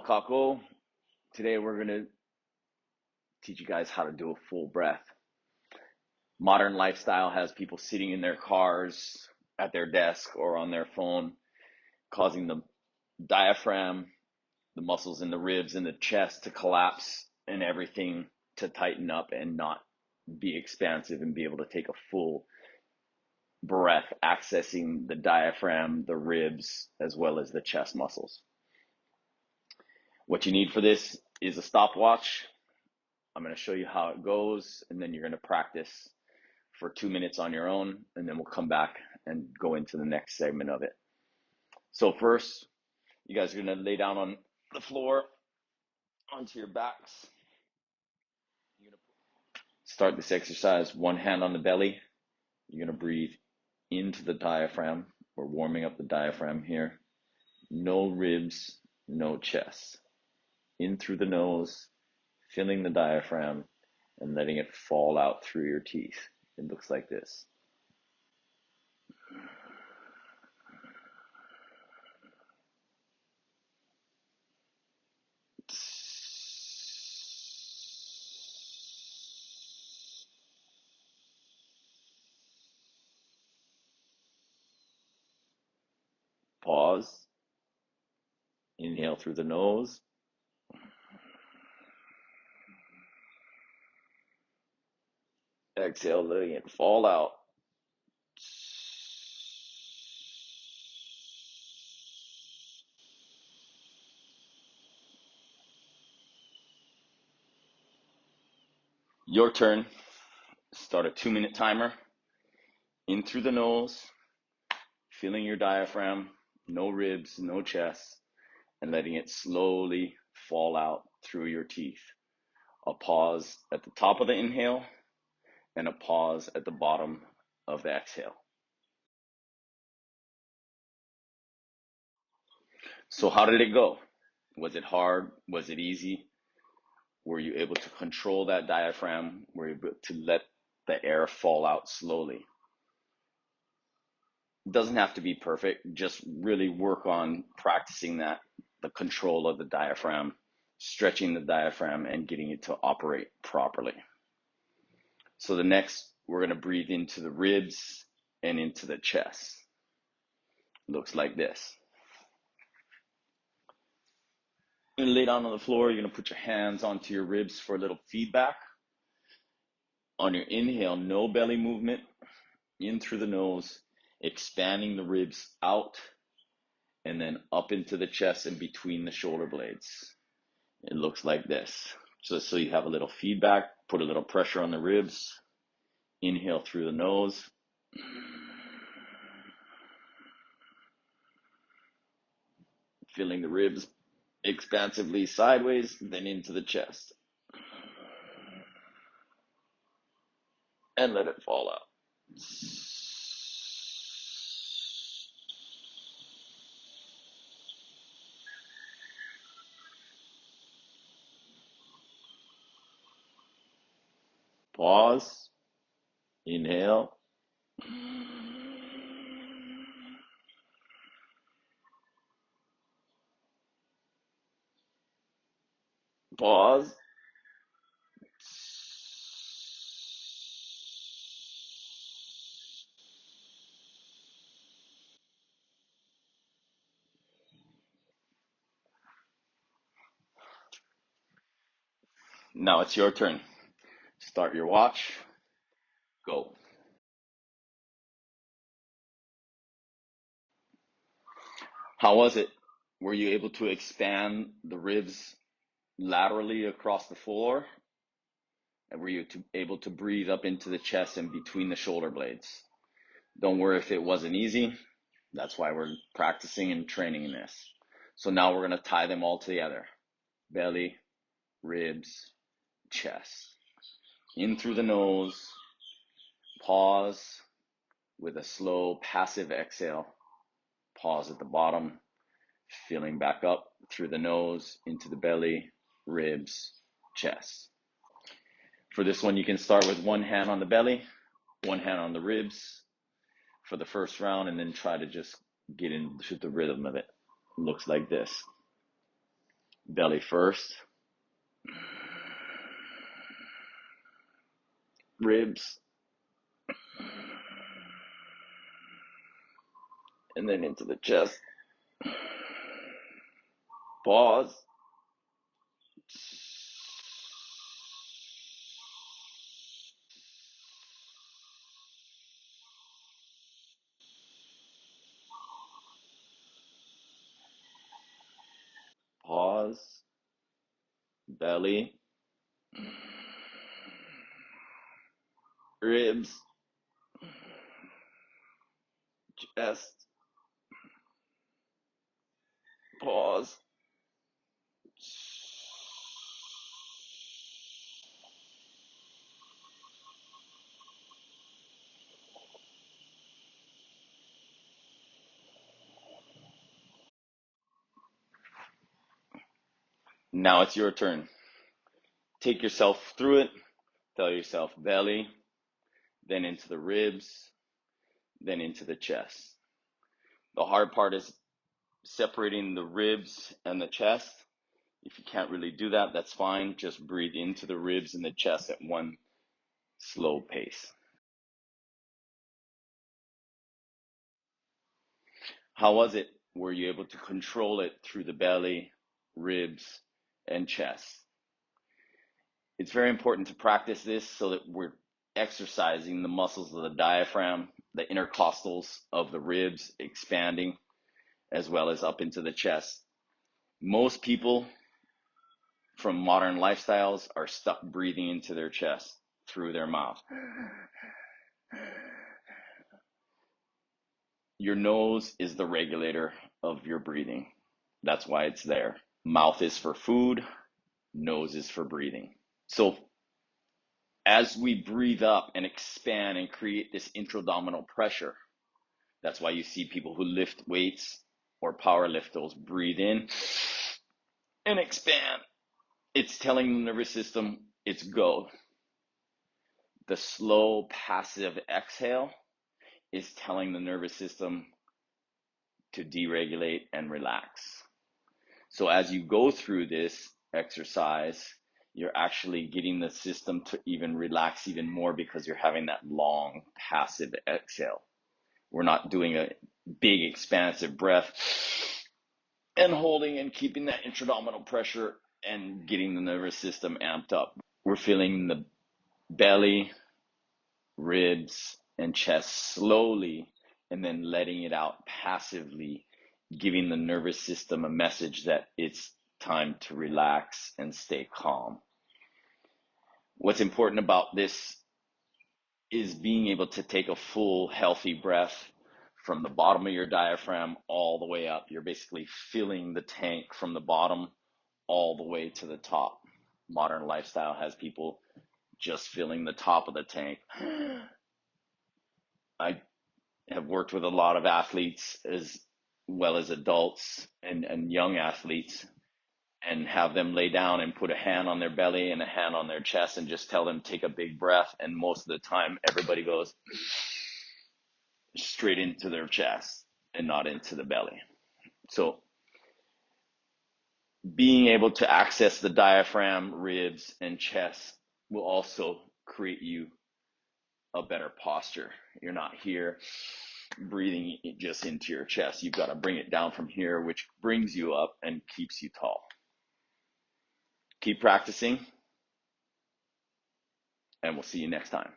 Kako. Today we're going to teach you guys how to do a full breath. Modern lifestyle has people sitting in their cars, at their desk, or on their phone, causing the diaphragm, the muscles in the ribs and the chest to collapse and everything to tighten up and not be expansive and be able to take a full breath, accessing the diaphragm, the ribs, as well as the chest muscles. What you need for this is a stopwatch. I'm going to show you how it goes, and then you're going to practice for 2 minutes on your own, and then we'll come back and go into the next segment of it. So first, you guys are going to lay down on the floor onto your backs. You're going to start this exercise, one hand on the belly. You're going to breathe into the diaphragm. We're warming up the diaphragm here. No ribs, no chest. In through the nose, filling the diaphragm and letting it fall out through your teeth. It looks like this. Pause. Inhale through the nose. Exhale, letting it fall out. Your turn. Start a 2-minute timer. In through the nose, feeling your diaphragm, no ribs, no chest, and letting it slowly fall out through your teeth. A pause at the top of the inhale and a pause at the bottom of the exhale. So how did it go? Was it hard? Was it easy? Were you able to control that diaphragm? Were you able to let the air fall out slowly? It doesn't have to be perfect. Just really work on practicing that, the control of the diaphragm, stretching the diaphragm and getting it to operate properly. So the next, we're going to breathe into the ribs and into the chest. Looks like this. You're going to lay down on the floor. You're going to put your hands onto your ribs for a little feedback. On your inhale, no belly movement. In through the nose, expanding the ribs out and then up into the chest and between the shoulder blades. It looks like this. So you have a little feedback, put a little pressure on the ribs. Inhale through the nose. Feeling the ribs expansively sideways, then into the chest. And let it fall out. Pause. Inhale. Pause. Now it's your turn. Start your watch. Go. How was it? Were you able to expand the ribs laterally across the floor? And were you able to breathe up into the chest and between the shoulder blades? Don't worry if it wasn't easy. That's why we're practicing and training in this. So now we're going to tie them all together. Belly, ribs, chest. In through the nose. Pause with a slow passive exhale. Pause at the bottom. Feeling back up through the nose, into the belly, ribs, chest. For this one, you can start with one hand on the belly, one hand on the ribs for the first round, and then try to just get into the rhythm of it. Looks like this. Belly first, ribs, and then into the chest. Pause. Pause. Belly, ribs, chest. Pause. Now it's your turn. Take yourself through it. Tell yourself belly, then into the ribs, then into the chest. The hard part is separating the ribs and the chest. If you can't really do that, that's fine. Just breathe into the ribs and the chest at one slow pace. How was it? Were you able to control it through the belly, ribs, and chest? It's very important to practice this so that we're exercising the muscles of the diaphragm, the intercostals of the ribs expanding, as well as up into the chest. Most people from modern lifestyles are stuck breathing into their chest through their mouth. Your nose is the regulator of your breathing. That's why it's there. Mouth is for food, nose is for breathing. So as we breathe up and expand and create this intra-abdominal pressure, that's why you see people who lift weights or power lift those, breathe in and expand. It's telling the nervous system it's go. The slow passive exhale is telling the nervous system to deregulate and relax. So as you go through this exercise, you're actually getting the system to even relax even more because you're having that long passive exhale. We're not doing a big expansive breath and holding and keeping that intra-abdominal pressure and getting the nervous system amped up. We're feeling the belly, ribs, and chest slowly and then letting it out passively, giving the nervous system a message that it's time to relax and stay calm. What's important about this is being able to take a full, healthy breath from the bottom of your diaphragm all the way up. You're basically filling the tank from the bottom all the way to the top. Modern lifestyle has people just filling the top of the tank. I have worked with a lot of athletes as well as adults and young athletes, and have them lay down and put a hand on their belly and a hand on their chest and just tell them take a big breath, and most of the time everybody goes straight into their chest and not into the belly. So being able to access the diaphragm, ribs, and chest will also create you a better posture. You're not here breathing just into your chest. You've got to bring it down from here, which brings you up and keeps you tall. Keep practicing, and we'll see you next time.